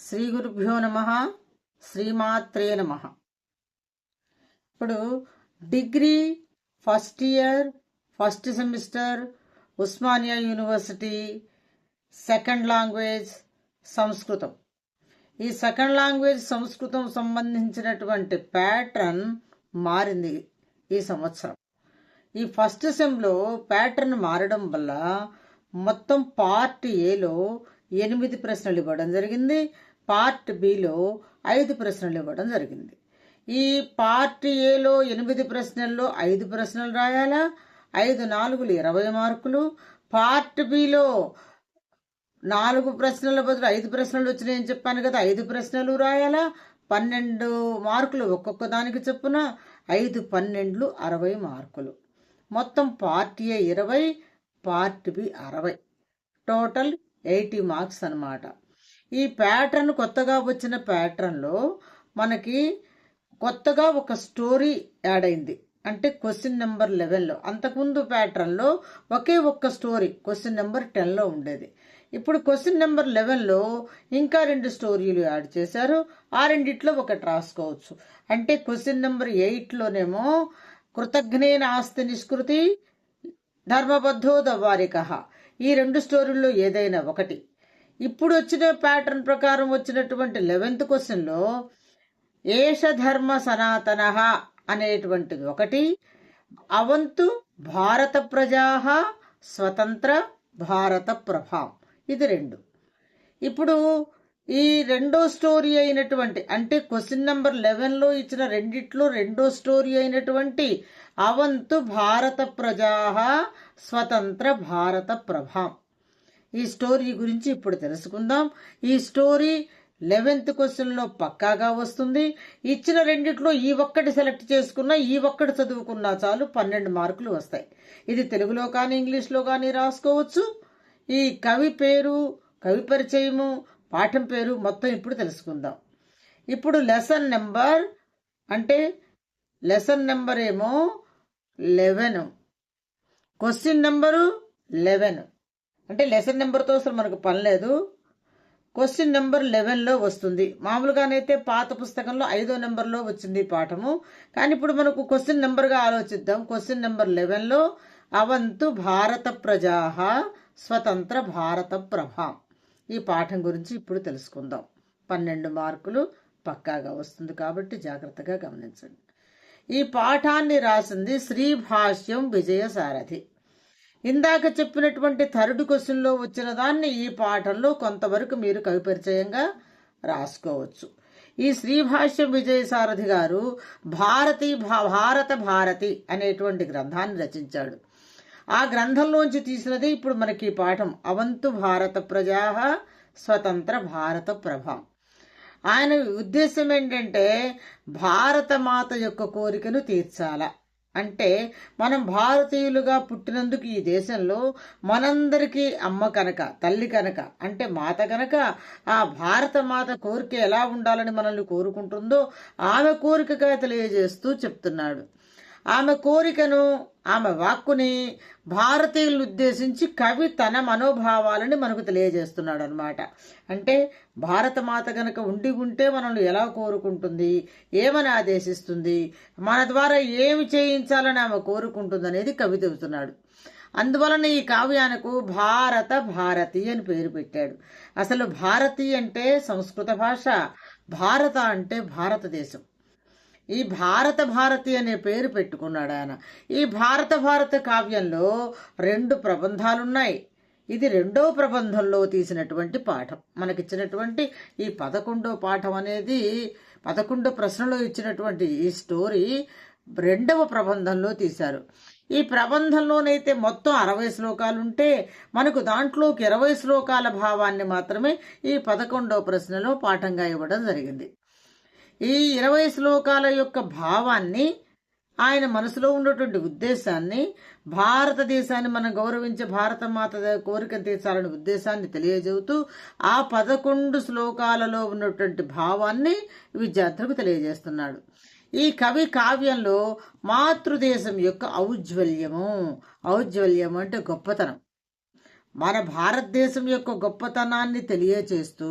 శ్రీ గురుభ్యో నమః. శ్రీమాత్రే నమః. ఇప్పుడు degree first year first semester Osmania university second language సంస్కృతం. ఈ సెకండ్ లాంగ్వేజ్ సంస్కృతం సంబంధించినటువంటి ప్యాటర్న్ మారింది ఈ సంవత్సరం. ఈ ఫస్ట్ సెమ్లో ప్యాటర్న్ మారడం వల్ల మొత్తం పార్ట్ ఏలో 8 ప్రశ్నలు ఇవ్వడం జరిగింది, పార్ట్ బిలో 5 ప్రశ్నలు ఇవ్వడం జరిగింది. ఈ పార్ట్ ఏలో 8 ప్రశ్నల్లో 5 ప్రశ్నలు రాయాలా, 5 4 20 మార్కులు. పార్ట్ బిలో 4 ప్రశ్నల బదులు 5 ప్రశ్నలు వచ్చినాయని చెప్పాను కదా, 5 ప్రశ్నలు రాయాలా, 12 మార్కులు ఒక్కొక్క దానికి చొప్పున, 5 12 60 మార్కులు. మొత్తం part A 20, part B 60, total 80 marks అన్నమాట. ఈ ప్యాటర్న్ కొత్తగా వచ్చిన ప్యాటర్న్లో మనకి కొత్తగా ఒక స్టోరీ యాడ్ అయింది. అంటే క్వశ్చన్ నెంబర్ 11లో, అంతకుముందు ప్యాటర్న్లో ఒకే ఒక్క స్టోరీ క్వశ్చన్ నెంబర్ 10లో ఉండేది. ఇప్పుడు క్వశ్చన్ నెంబర్ 11లో ఇంకా 2 స్టోరీలు యాడ్ చేశారు. ఆ రెండిట్లో ఒకటి రాసుకోవచ్చు. అంటే క్వశ్చన్ నెంబర్ 8లోనేమో కృతజ్ఞేన ఆస్తి నిష్కృతి ధర్మబద్ధో దవారిక, ఈ 2 స్టోరీల్లో ఏదైనా ఒకటి. ఇప్పుడు వచ్చిన ప్యాటర్న్ ప్రకారం వచ్చినటువంటి 11th క్వశ్చన్లో ఏష ధర్మ సనాతన అనేటువంటిది ఒకటి, అవంతు భారత ప్రజా స్వతంత్ర భారత ప్రభాం, ఇది 2. ఇప్పుడు ఈ రెండో స్టోరీ అయినటువంటి, అంటే క్వశ్చన్ నెంబర్ 11లో ఇచ్చిన రెండిట్లో రెండో స్టోరీ అయినటువంటి అవంతు భారత ప్రజా స్వతంత్ర భారత ప్రభాం, ఈ స్టోరీ గురించి ఇప్పుడు తెలుసుకుందాం. ఈ స్టోరీ 11th క్వశ్చన్లో పక్కాగా వస్తుంది. ఇచ్చిన రెండిట్లో ఈ ఒక్కటి సెలెక్ట్ చేసుకున్నా, ఈ ఒక్కటి చదువుకున్నా చాలు 12 మార్కులు వస్తాయి. ఇది తెలుగులో కానీ ఇంగ్లీష్లో కానీ రాసుకోవచ్చు. ఈ కవి పేరు, కవి పరిచయము, పాఠం పేరు మొత్తం ఇప్పుడు తెలుసుకుందాం. ఇప్పుడు లెసన్ నెంబర్, అంటే లెసన్ నెంబర్ ఏమో 11, క్వశ్చన్ నెంబరు 11. అంటే లెసన్ నెంబర్తో అసలు మనకు పని లేదు, క్వశ్చన్ నెంబర్ 11లో వస్తుంది. మామూలుగానైతే పాత పుస్తకంలో 5వ నెంబర్లో వచ్చింది పాఠము, కానీ ఇప్పుడు మనకు క్వశ్చన్ నెంబర్గా ఆలోచిద్దాం. క్వశ్చన్ నెంబర్ 11లో అవంతు భారత ప్రజా స్వతంత్ర భారత ప్రభాం, ఈ పాఠం గురించి ఇప్పుడు తెలుసుకుందాం. 12 మార్కులు పక్కాగా వస్తుంది కాబట్టి జాగ్రత్తగా గమనించండి. ఈ పాఠాన్ని రాసింది శ్రీభాష్యం విజయసారథి. ఇందాక చెప్పినటువంటి 3rd క్వశ్చన్లో వచ్చిన దాన్ని ఈ పాఠంలో కొంతవరకు మీరు కవి పరిచయంగా రాసుకోవచ్చు. ఈ శ్రీభాష్యం విజయసారథి గారు భారత భారతి అనేటువంటి గ్రంథాన్ని రచించాడు. ఆ గ్రంథంలోంచి తీసినది ఇప్పుడు మనకి పాఠం, అవంతు భారత ప్రజా స్వతంత్ర భారత ప్రభాం. ఆయన ఉద్దేశం ఏంటంటే భారత మాత యొక్క కోరికను తీర్చాలా. అంటే మనం భారతీయులుగా పుట్టినందుకు ఈ దేశంలో మనందరికీ అమ్మ కనుక, తల్లి కనుక, అంటే మాత కనుక, ఆ భారత మాత కోరిక ఎలా ఉండాలని మనల్ని కోరుకుంటుందో ఆమె కోరికగా తెలియజేస్తూ చెప్తున్నాడు. ఆమె కోరికను, ఆమె వాక్కుని భారతీయులను ఉద్దేశించి కవి తన మనోభావాలని మనకు తెలియజేస్తున్నాడు అనమాట. అంటే భారతమాత గనక ఉంటే మనల్ని ఎలా కోరుకుంటుంది, ఏమని ఆదేశిస్తుంది, మన ద్వారా ఏమి చేయించాలని ఆమె కోరుకుంటుంది అనేది కవి చెబుతున్నాడు. అందువలన ఈ కావ్యానికి భారత భారతి అని పేరు పెట్టాడు. అసలు భారతి అంటే సంస్కృత భాష, భారత అంటే భారతదేశం. ఈ భారత భారతి అనే పేరు పెట్టుకున్నాడు ఆయన. ఈ భారత కావ్యంలో 2 ప్రబంధాలున్నాయి. ఇది 2వ ప్రబంధంలో తీసినటువంటి పాఠం. మనకిచ్చినటువంటి ఈ 11వ పాఠం అనేది 11 ప్రశ్నలో ఇచ్చినటువంటి ఈ స్టోరీ 2వ ప్రబంధంలో తీశారు. ఈ ప్రబంధంలోనైతే మొత్తం 60 శ్లోకాలుంటే మనకు దాంట్లోకి 20 శ్లోకాల భావాన్ని మాత్రమే ఈ 11వ ప్రశ్నలో పాఠంగా ఇవ్వడం జరిగింది. ఈ 20 శ్లోకాల యొక్క భావాన్ని, ఆయన మనసులో ఉన్నటువంటి ఉద్దేశాన్ని, భారతదేశాన్ని మనం గౌరవించే భారత మాత కోరికను తీర్చాలనే ఉద్దేశాన్ని తెలియజేస్తూ ఆ 11 శ్లోకాలలో ఉన్నటువంటి భావాన్ని విద్యార్థులకు తెలియజేస్తున్నాడు. ఈ కవి కావ్యంలో మాతృదేశం యొక్క ఔజ్వల్యము అంటే గొప్పతనం, మన భారతదేశం యొక్క గొప్పతనాన్ని తెలియచేస్తూ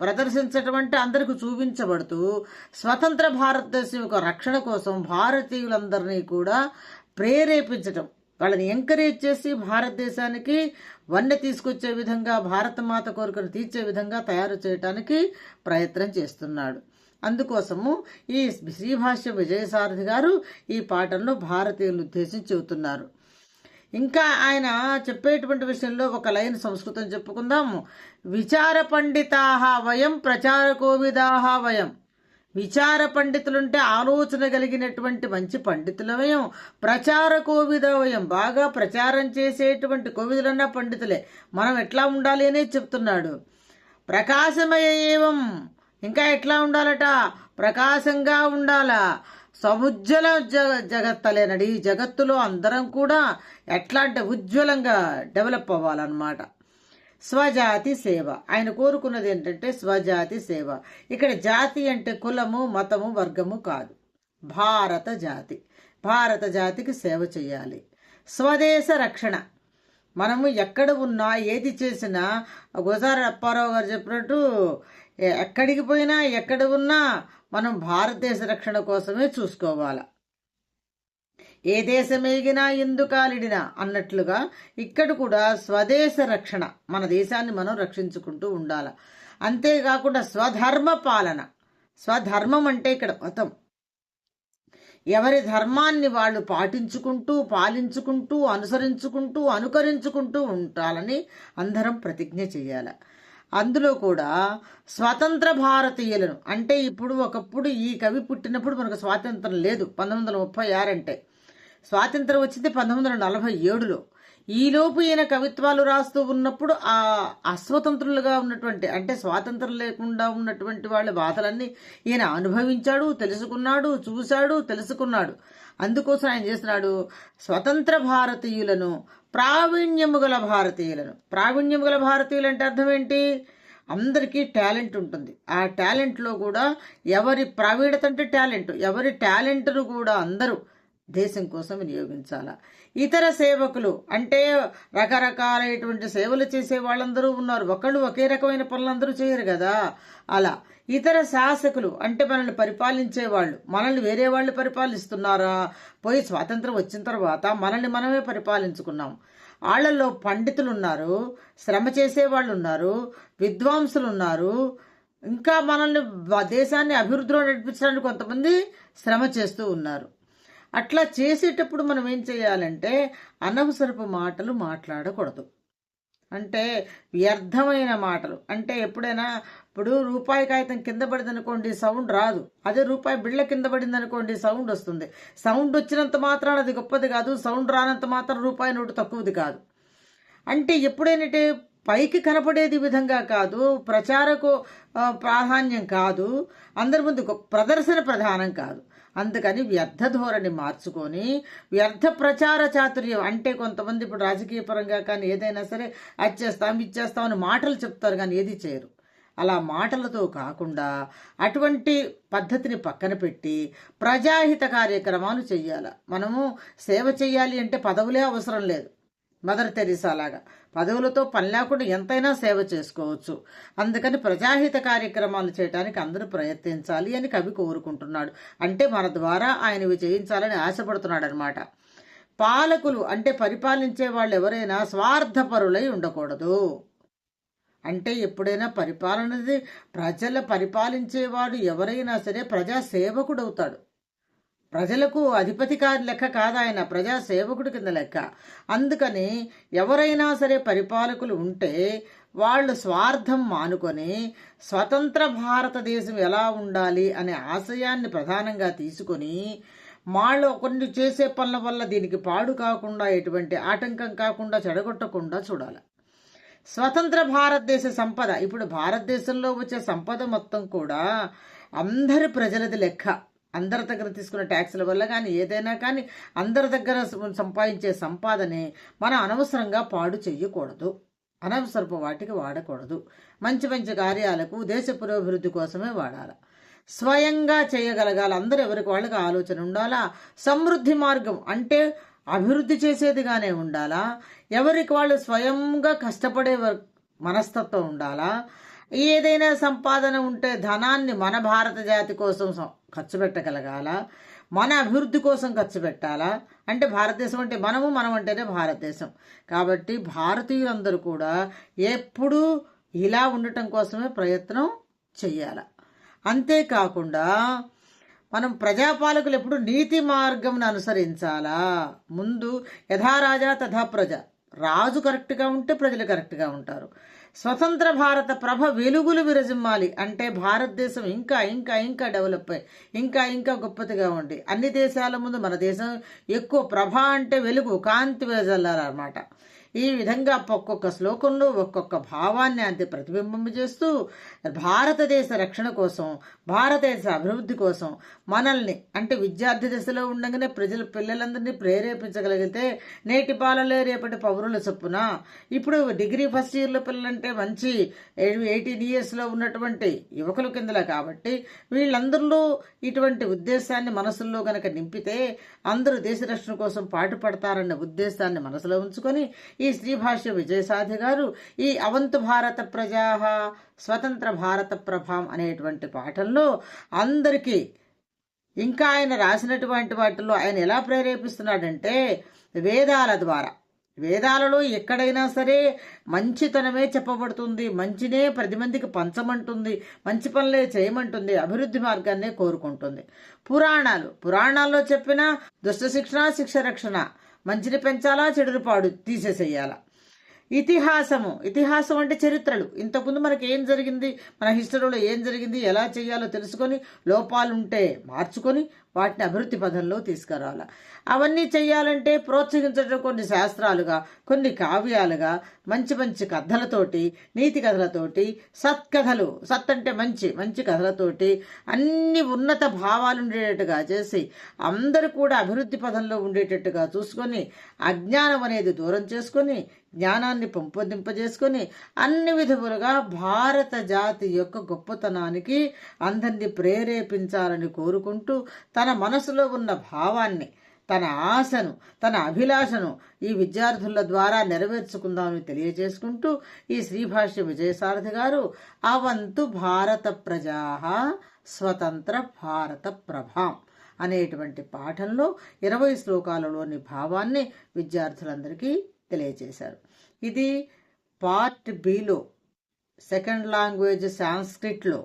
ప్రదర్శించటం అంటే అందరికి చూపించబడుతూ స్వతంత్ర భారతదేశం యొక్క రక్షణ కోసం భారతీయులందరినీ కూడా ప్రేరేపించటం, వాళ్ళని ఎంకరేజ్ చేసి భారతదేశానికి వన్నె తీసుకొచ్చే విధంగా, భారతమాత కోరికను తీర్చే విధంగా తయారు చేయటానికి ప్రయత్నం చేస్తున్నాడు. అందుకోసము ఈ శ్రీభాష్య విజయసారథి గారు ఈ పాఠంలో భారతీయులను ఉద్దేశించి చెబుతున్నారు. ఇంకా ఆయన చెప్పేటువంటి విషయంలో ఒక లైన్ సంస్కృతం చెప్పుకుందాము. విచార పండితాహ వయం ప్రచారకోవిదాహ వయం. విచార పండితులుంటే ఆలోచన కలిగినటువంటి మంచి పండితులమయం, ప్రచార కోవిదవయం బాగా ప్రచారం చేసేటువంటి కోవిదులన్నా పండితులే. మనం ఎట్లా ఉండాలి అనే చెప్తున్నాడు. ప్రకాశమయ ఏవం, ఇంకా ఎట్లా ఉండాలట, ప్రకాశంగా ఉండాలా. సముజ్వల జగత్తలేనడి, ఈ జగత్తులో అందరం కూడా ఎట్లా అంటే ఉజ్వలంగా డెవలప్ అవ్వాలన్నమాట. స్వజాతి సేవ, ఆయన కోరుకున్నది ఏంటంటే స్వజాతి సేవ. ఇక్కడ జాతి అంటే కులము, మతము, వర్గము కాదు, భారత జాతి. భారత జాతికి సేవ చేయాలి. స్వదేశ రక్షణ, మనము ఎక్కడ ఉన్నా ఏది చేసినా గోదావరి అప్పారావు గారు చెప్పినట్టు ఎక్కడికి పోయినా ఎక్కడ ఉన్నా మనం భారతదేశ రక్షణ కోసమే చూసుకోవాలి. ఏ దేశమేగినా ఎందుకాలిడినా అన్నట్లుగా ఇక్కడ కూడా స్వదేశ రక్షణ, మన దేశాన్ని మనం రక్షించుకుంటూ ఉండాలి. అంతేకాకుండా స్వధర్మ పాలన. స్వధర్మం అంటే ఇక్కడ మతం. ఎవరి ధర్మాన్ని వాళ్ళు పాలించుకుంటూ అనుకరించుకుంటూ ఉండాలని అందరం ప్రతిజ్ఞ చేయాలి. అందులో కూడా స్వతంత్ర భారతీయులను అంటే ఇప్పుడు ఒకప్పుడు ఈ కవి పుట్టినప్పుడు మనకు స్వాతంత్రం లేదు. 1936 అంటే స్వాతంత్రం వచ్చింది 1947లో. ఈలోపు ఈయన కవిత్వాలు రాస్తూ ఉన్నప్పుడు ఆ అస్వతంత్రులుగా ఉన్నటువంటి అంటే స్వాతంత్రం లేకుండా ఉన్నటువంటి వాళ్ళ బాధలన్నీ ఈయన అనుభవించాడు, తెలుసుకున్నాడు, చూశాడు, తెలుసుకున్నాడు. అందుకోసం ఆయన చేస్తున్నాడు స్వతంత్ర భారతీయులను, ప్రావీణ్యము గల భారతీయులను. ప్రావీణ్యము గల భారతీయులు అంటే అర్థం ఏంటి? అందరికీ టాలెంట్ ఉంటుంది. ఆ టాలెంట్లో కూడా ఎవరి ప్రావీణత అంటే టాలెంట్, ఎవరి టాలెంట్ను కూడా అందరూ దేశం కోసం వినియోగించాల. ఇతర సేవకులు అంటే రకరకాలైనటువంటి సేవలు చేసే వాళ్ళందరూ ఉన్నారు. ఒకళ్ళు ఒకే రకమైన పనులు అందరూ చేయరు కదా. అలా ఇతర శాసకులు అంటే మనల్ని పరిపాలించే వాళ్ళు, మనల్ని వేరే వాళ్ళు పరిపాలిస్తున్నారా? పోయి స్వాతంత్రం వచ్చిన తర్వాత మనల్ని మనమే పరిపాలించుకున్నాం. వాళ్ళల్లో పండితులు ఉన్నారు, శ్రమ చేసే వాళ్ళు ఉన్నారు, విద్వాంసులు ఉన్నారు, ఇంకా మనల్ని దేశాన్ని అభివృద్ధిలో నడిపించడానికి కొంతమంది శ్రమ చేస్తూ ఉన్నారు. అట్లా చేసేటప్పుడు మనం ఏం చేయాలంటే అనవసరపు మాటలు మాట్లాడకూడదు. అంటే వ్యర్థమైన మాటలు అంటే ఎప్పుడైనా ఇప్పుడు రూపాయి కాగితం కింద పడింది అనుకోండి సౌండ్ రాదు. అదే రూపాయి బిళ్ళ కింద పడింది అనుకోండి సౌండ్ వస్తుంది. సౌండ్ వచ్చినంత మాత్రాన అది గొప్పది కాదు, సౌండ్ రానంత మాత్రం రూపాయి నోటు తక్కువది కాదు. అంటే ఎప్పుడైనా పైకి కనపడేది విధంగా కాదు, ప్రచారకు ప్రాధాన్యం కాదు, అందరి ముందు ప్రదర్శన ప్రధానం కాదు. అందుకని వ్యర్థ ధోరణి మార్చుకొని వ్యర్థ ప్రచార చాతుర్యం అంటే కొంతమంది ఇప్పుడు రాజకీయ పరంగా కానీ ఏదైనా సరే ఇచ్చేస్తాం అని మాటలు చెప్తారు కానీ ఏది చేయరు. అలా మాటలతో కాకుండా అటువంటి పద్ధతిని పక్కన పెట్టి ప్రజాహిత కార్యక్రమాలు చెయ్యాలి. మనము సేవ చేయాలి అంటే పదవులే అవసరం లేదు. మదర్ తెరీసా లాగా పదవులతో పని లేకుండా ఎంతైనా సేవ చేసుకోవచ్చు. అందుకని ప్రజాహిత కార్యక్రమాలు చేయడానికి అందరూ ప్రయత్నించాలి అని కవి కోరుకుంటున్నాడు. అంటే మన ద్వారా ఆయనవి చేయించాలని ఆశపడుతున్నాడు అనమాట. పాలకులు అంటే పరిపాలించే వాళ్ళు ఎవరైనా స్వార్థపరులై ఉండకూడదు. అంటే ఎప్పుడైనా పరిపాలనది పరిపాలించేవాడు ఎవరైనా సరే ప్రజాసేవకుడు అవుతాడు. ప్రజలకు అధిపతి లెక్క కాదు ఆయన, ప్రజాసేవకుడి కింద లెక్క. అందుకని ఎవరైనా సరే పరిపాలకులు ఉంటే వాళ్ళు స్వార్థం మానుకొని స్వతంత్ర భారతదేశం ఎలా ఉండాలి అనే ఆశయాన్ని ప్రధానంగా తీసుకొని వాళ్ళు కొన్ని చేసే పనుల వల్ల దీనికి పాడు కాకుండా ఎటువంటి ఆటంకం కాకుండా చెడగొట్టకుండా చూడాలి. స్వతంత్ర భారతదేశ సంపద, ఇప్పుడు భారతదేశంలో వచ్చే సంపద మొత్తం కూడా అందరి ప్రజలది లెక్క. అందరి దగ్గర తీసుకున్న ట్యాక్సుల వల్ల కానీ ఏదైనా కానీ అందరి దగ్గర సంపాదించే సంపాదనే మనం అనవసరంగా పాడు చెయ్యకూడదు, అనవసరపు వాటికి వాడకూడదు. మంచి మంచి కార్యాలకు దేశ పురోభివృద్ధి కోసమే వాడాలి. స్వయంగా చేయగలగాలి. అందరూ ఎవరికి వాళ్ళకి ఆలోచన ఉండాలా. సమృద్ధి మార్గం అంటే అభివృద్ధి చేసేదిగానే ఉండాలా, ఎవరికి వాళ్ళు స్వయంగా కష్టపడే మనస్తత్వం ఉండాలా, ఏదైనా సంపాదన ఉంటే ధనాన్ని మన భారత జాతి కోసం ఖర్చు పెట్టగలగాల, మన అభివృద్ధి కోసం ఖర్చు పెట్టాలా. అంటే భారతదేశం అంటే మనం అంటేనే భారతదేశం కాబట్టి భారతీయులందరూ కూడా ఎప్పుడూ ఇలా ఉండటం కోసమే ప్రయత్నం చెయ్యాల. అంతేకాకుండా మనం ప్రజాపాలకులు ఎప్పుడు నీతి మార్గం అనుసరించాలా. ముందు యథారాజా తథా ప్రజ, రాజు కరెక్ట్గా ఉంటే ప్రజలు కరెక్ట్గా ఉంటారు. స్వతంత్ర భారత ప్రభ వెలుగులు విరజిమ్మాలి అంటే భారతదేశం ఇంకా ఇంకా ఇంకా డెవలప్ అయ్యి ఇంకా ఇంకా గొప్పదిగా ఉండి అన్ని దేశాల ముందు మన దేశం ఎక్కువ ప్రభ అంటే వెలుగు, కాంతి వెదజల్లాలన్నమాట. ఈ విధంగా ఒక్కొక్క శ్లోకంలో ఒక్కొక్క భావాన్ని అంతే ప్రతిబింబం చేస్తూ భారతదేశ రక్షణ కోసం, భారతదేశ అభివృద్ధి కోసం మనల్ని అంటే విద్యార్థి దశలో ఉండగానే పిల్లలందరినీ ప్రేరేపించగలిగితే నేటి పాలలే రేపటి పౌరుల చొప్పున. ఇప్పుడు డిగ్రీ ఫస్ట్ ఇయర్లో పిల్లలంటే మంచి 18 yearsలో ఉన్నటువంటి యువకుల కిందలే కాబట్టి వీళ్ళందరిలో ఇటువంటి ఉద్దేశాన్ని మనసుల్లో గనక నింపితే అందరూ దేశ రక్షణ కోసం పాటుపడతారన్న ఉద్దేశాన్ని మనసులో ఉంచుకొని ఈ శ్రీభాష్య విజయసాధి గారు ఈ అవంతు భారత ప్రజా స్వతంత్ర భారత ప్రభాం అనేటువంటి పాఠంలో అందరికీ ఇంకా ఆయన రాసినటువంటి వాటిల్లో ఆయన ఎలా ప్రేరేపిస్తున్నాడంటే వేదాల ద్వారా. వేదాలలో ఎక్కడైనా సరే మంచితనమే చెప్పబడుతుంది, మంచినే 10 మందికి పంచమంటుంది, మంచి పనులే చేయమంటుంది, అభివృద్ధి మార్గాన్నే కోరుకుంటుంది. పురాణాల్లో చెప్పిన దుష్ట శిక్షణ, శిక్ష రక్షణ, మంచిని పెంచాలా, చెడును పాడు తీసేసేయాలా. ఇతిహాసం అంటే చరిత్రలు, ఇంతకుముందు మనకి ఏం జరిగింది, మన హిస్టరీలో ఏం జరిగింది, ఎలా చేయాలో తెలుసుకొని లోపాలుంటే మార్చుకొని వాటిని అభివృద్ధి పదంలో తీసుకురావాలి. అవన్నీ చేయాలంటే ప్రోత్సహించడం కొన్ని శాస్త్రాలుగా, కొన్ని కావ్యాలుగా, మంచి మంచి కథలతోటి, నీతి కథలతోటి, సత్కథలు, సత్ అంటే మంచి మంచి కథలతోటి అన్ని ఉన్నత భావాలు ఉండేటట్టుగా చేసి అందరూ కూడా అభివృద్ధి పదంలో ఉండేటట్టుగా చూసుకొని అజ్ఞానం అనేది దూరం చేసుకొని జ్ఞానాన్ని పెంపొందింపజేసుకొని అన్ని విధములుగా భారత జాతి యొక్క గొప్పతనానికి అందరినీ ప్రేరేపించాలని కోరుకుంటూ తన మనసులో ఉన్న భావాన్ని, తన ఆశను, తన అభిలాషను ఈ విద్యార్థుల ద్వారా నెరవేర్చుకుందామని తెలియజేసుకుంటూ ఈ శ్రీభాష్య విజయసారథి గారు అవంతు భారత ప్రజా స్వతంత్ర భారత ప్రభాం అనేటువంటి పాఠంలో 20 శ్లోకాలలోని భావాన్ని విద్యార్థులందరికీ తెలియజేశారు. ఇది పార్ట్ బిలో సెకండ్ లాంగ్వేజ్ సాంస్క్రిట్లో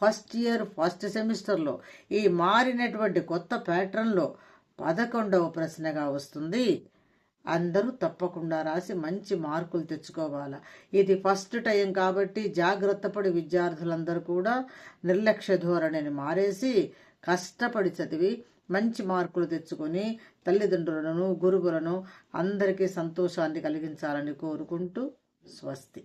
ఫస్ట్ ఇయర్ ఫస్ట్ సెమిస్టర్లో ఈ మారినటువంటి కొత్త ప్యాటర్న్లో 11వ ప్రశ్నగా వస్తుంది. అందరూ తప్పకుండా రాసి మంచి మార్కులు తెచ్చుకోవాలా. ఇది ఫస్ట్ టైం కాబట్టి జాగ్రత్త పడి విద్యార్థులందరూ కూడా నిర్లక్ష్య ధోరణిని మారేసి కష్టపడి చదివి మంచి మార్కులు తెచ్చుకొని తల్లిదండ్రులను, గురువులను అందరికీ సంతోషాన్ని కలిగించాలని కోరుకుంటూ స్వస్తి.